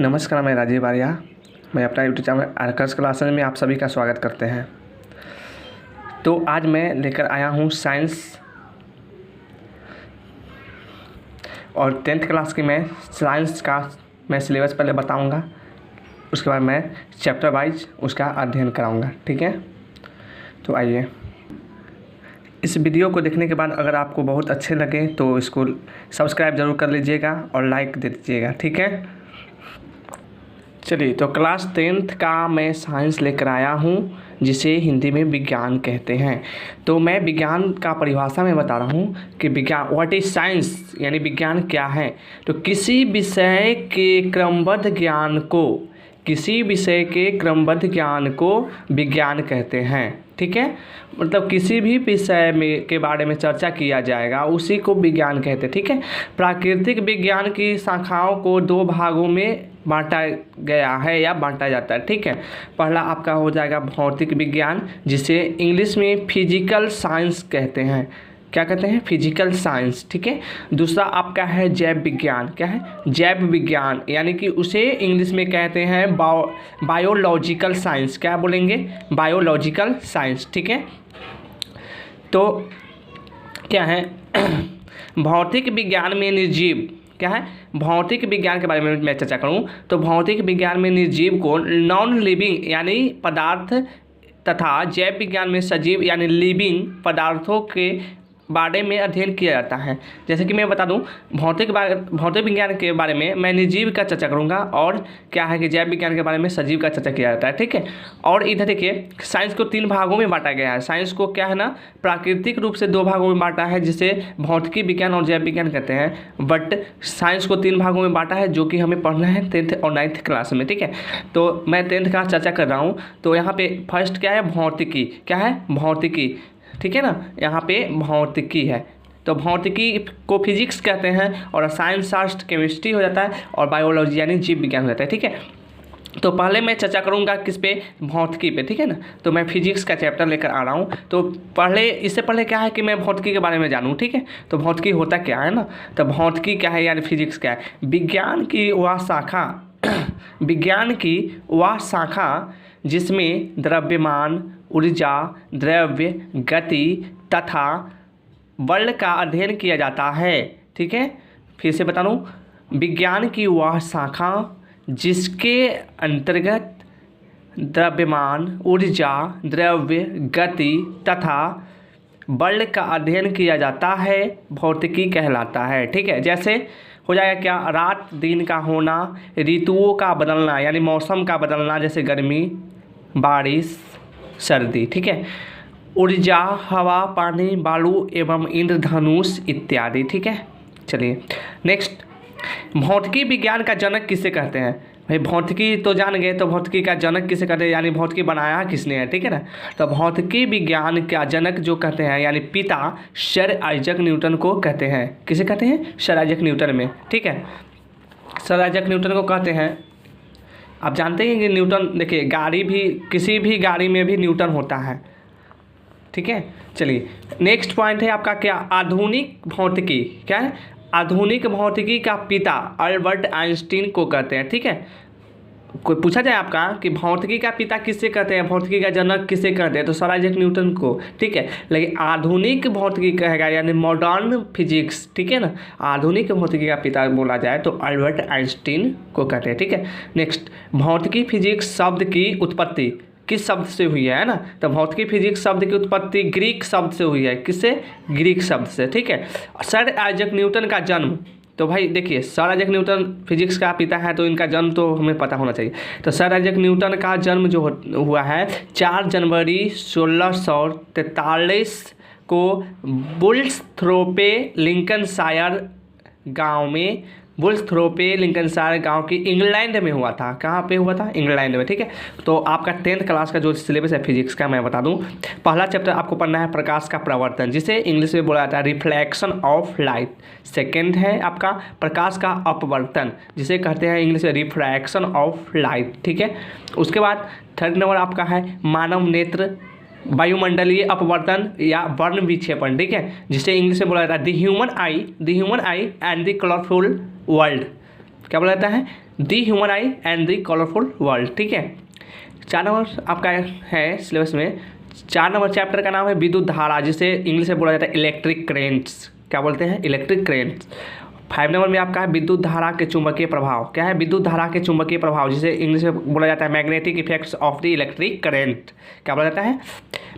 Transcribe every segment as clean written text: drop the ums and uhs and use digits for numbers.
नमस्कार, मैं राजीव आर्या। मैं अपना यूट्यूब चैनल आर्कर्स क्लासेस में आप सभी का स्वागत करते हैं। तो आज मैं लेकर आया हूँ साइंस और 10th क्लास की मैं साइंस का सिलेबस पहले बताऊँगा, उसके बाद मैं चैप्टर वाइज उसका अध्ययन कराऊँगा। ठीक है, तो आइए। इस वीडियो को देखने के बाद अगर आपको बहुत अच्छे लगे तो इसको सब्सक्राइब ज़रूर कर लीजिएगा और लाइक दे दीजिएगा। ठीक है, चलिए। तो क्लास 10th का मैं साइंस लेकर आया हूँ, जिसे हिंदी में विज्ञान कहते हैं। तो मैं विज्ञान का परिभाषा में बता रहा हूँ कि विज्ञान व्हाट इज साइंस, यानी विज्ञान क्या है। तो किसी विषय के क्रमबद्ध ज्ञान को विज्ञान कहते हैं। ठीक है, मतलब किसी भी विषय में के बारे में चर्चा किया जाएगा उसी को विज्ञान कहते हैं। ठीक है, प्राकृतिक विज्ञान की शाखाओं को 2 भागों में बांटा गया है या बांटा जाता है। ठीक है, पहला आपका हो जाएगा भौतिक विज्ञान, जिसे इंग्लिश में फिजिकल साइंस कहते हैं। क्या कहते हैं? Physical science. ठीक है, दूसरा आपका है जैव विज्ञान। क्या है? जैव विज्ञान, यानी कि उसे इंग्लिश में कहते हैं बायोलॉजिकल साइंस। क्या बोलेंगे? Biological science. ठीक है, तो क्या है? भौतिक विज्ञान में निर्जीव। क्या है? भौतिक विज्ञान के बारे में मैं चर्चा करूं तो भौतिक विज्ञान में निर्जीव को नॉन लिविंग यानी पदार्थ तथा जैव विज्ञान में सजीव यानी लिविंग पदार्थों के बारे में अध्ययन किया जाता है। जैसे कि मैं बता दूं, भौतिक विज्ञान के बारे में मैं निर्जीव का चर्चा करूंगा, और क्या है कि जैव विज्ञान के बारे में सजीव का चर्चा किया जाता है। ठीक है, और इधर देखिए साइंस को 3 भागों में बांटा गया है। साइंस को क्या है ना, प्राकृतिक रूप से 2 भागों में बांटा है, जिसे भौतिकी विज्ञान और जैव विज्ञान कहते हैं। बट साइंस को 3 भागों में बांटा है, जो कि हमें पढ़ना है 10th और 9th क्लास में। ठीक है, तो मैं 10th का चर्चा कर रहा हूँ। तो यहाँ पे फर्स्ट क्या है? भौतिकी। क्या है? भौतिकी। ठीक है ना, यहाँ पे भौतिकी है। तो भौतिकी को फिजिक्स कहते हैं, और साइंस शास्त्र केमिस्ट्री हो जाता है, और बायोलॉजी यानी जीव विज्ञान हो जाता है। ठीक है, तो पहले मैं चर्चा करूँगा किस पे? भौतिकी पे। ठीक है ना, तो मैं फिजिक्स का चैप्टर लेकर आ रहा हूँ। तो इससे पहले क्या है कि मैं भौतिकी के बारे में जानूँ। ठीक है, तो भौतिकी होता क्या है ना, तो भौतिकी क्या है यानी फिजिक्स क्या है? विज्ञान की वह शाखा जिसमें द्रव्यमान, ऊर्जा, द्रव्य, गति तथा बल का अध्ययन किया जाता है। ठीक है, फिर से बता दूं, विज्ञान की वह शाखा जिसके अंतर्गत द्रव्यमान, ऊर्जा, द्रव्य, गति तथा बल का अध्ययन किया जाता है, भौतिकी कहलाता है। ठीक है, जैसे हो जाएगा क्या? रात दिन का होना, ऋतुओं का बदलना यानी मौसम का बदलना, जैसे गर्मी, बारिश, सर्दी। ठीक है, ऊर्जा, हवा, पानी, बालू एवं इंद्रधनुष इत्यादि। ठीक है, चलिए नेक्स्ट। भौतिकी विज्ञान का जनक किसे कहते हैं? भाई भौतिकी तो जान गए, तो भौतिकी का जनक किसे कहते हैं, यानी भौतिकी बनाया किसने है? ठीक है ना, तो भौतिकी विज्ञान का जनक जो कहते हैं यानी पिता सर आइजक न्यूटन को कहते हैं। किसे कहते हैं? सर आइजक न्यूटन में। ठीक है, सर आइजक न्यूटन को कहते हैं। आप जानते हैं कि न्यूटन, देखिए किसी भी गाड़ी में भी न्यूटन होता है। ठीक है, चलिए नेक्स्ट पॉइंट है आपका क्या? आधुनिक भौतिकी। क्या है? आधुनिक भौतिकी का पिता अल्बर्ट आइंस्टीन को कहते हैं। ठीक है, कोई पूछा जाए आपका कि भौतिकी का पिता किससे कहते हैं, भौतिकी का जनक किसे कहते हैं, तो सर आइजक न्यूटन को। ठीक है, लेकिन आधुनिक भौतिकी कहेगा यानी मॉडर्न फिजिक्स। ठीक है ना, आधुनिक भौतिकी का पिता बोला जाए तो अल्बर्ट आइंस्टीन को कहते हैं। ठीक है, नेक्स्ट। भौतिकी फिजिक्स शब्द की उत्पत्ति किस शब्द से हुई है ना, तो भौतिकी फिजिक्स शब्द की उत्पत्ति ग्रीक शब्द से हुई है। किससे? ग्रीक शब्द से। ठीक है, सर आइजक न्यूटन का जन्म, तो भाई देखिए सर आइजक न्यूटन फिजिक्स का पिता है, तो इनका जन्म तो हमें पता होना चाहिए। तो सर आइजक न्यूटन का जन्म जो हुआ है 4 जनवरी 1643 को बुल्सथ्रोपे लिंकनशायर गांव की इंग्लैंड में हुआ था। कहाँ पे हुआ था? इंग्लैंड में। ठीक है, तो आपका 10th क्लास का जो सिलेबस है फिजिक्स का मैं बता दूं, पहला चैप्टर आपको पढ़ना है प्रकाश का प्रवर्तन, जिसे इंग्लिश में बोला जाता है रिफ्लेक्शन ऑफ लाइट। सेकेंड है आपका प्रकाश का अपवर्तन, जिसे कहते हैं इंग्लिश में रिफ्रैक्शन ऑफ लाइट। ठीक है, उसके बाद 3rd नंबर आपका है मानव नेत्र वायुमंडलीय अपवर्तन या वर्ण विक्षेपण। ठीक है, जिसे इंग्लिश में बोला जाता है the human eye and the colourful world. क्या बोला जाता है? The human eye and the colourful world. ठीक है, 4 नंबर आपका है सिलेबस में। 4 नंबर चैप्टर का नाम है विद्युत धारा, जिसे इंग्लिश में बोला जाता है इलेक्ट्रिक करेंट्स। क्या बोलते हैं? Electric currents. 5 नंबर में आपका है विद्युत धारा के चुंबकीय प्रभाव। क्या है? विद्युत धारा के चुंबकीय प्रभाव, जिसे इंग्लिश में बोला जाता है magnetic effects of the electric current. क्या बोला जाता है?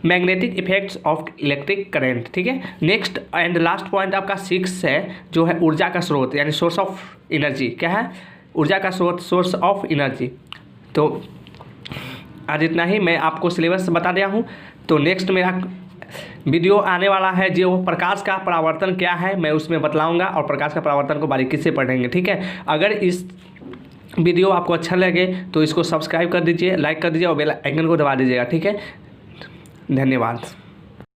Magnetic effects of electric current. ठीक है, नेक्स्ट एंड लास्ट पॉइंट आपका 6 है, जो है ऊर्जा का स्रोत, यानी सोर्स ऑफ एनर्जी। क्या है? ऊर्जा का स्रोत, सोर्स ऑफ एनर्जी। तो आज इतना ही, मैं आपको सिलेबस बता दिया हूँ। तो नेक्स्ट मेरा वीडियो आने वाला है, जो प्रकाश का परावर्तन क्या है मैं उसमें बतलाऊंगा, और प्रकाश का परावर्तन को बारीकी से पढ़ेंगे। ठीक है, अगर इस वीडियो आपको अच्छा लगे तो इसको सब्सक्राइब कर दीजिए, लाइक कर दीजिए और बेल आइकन को दबा दीजिएगा। ठीक है, धन्यवाद।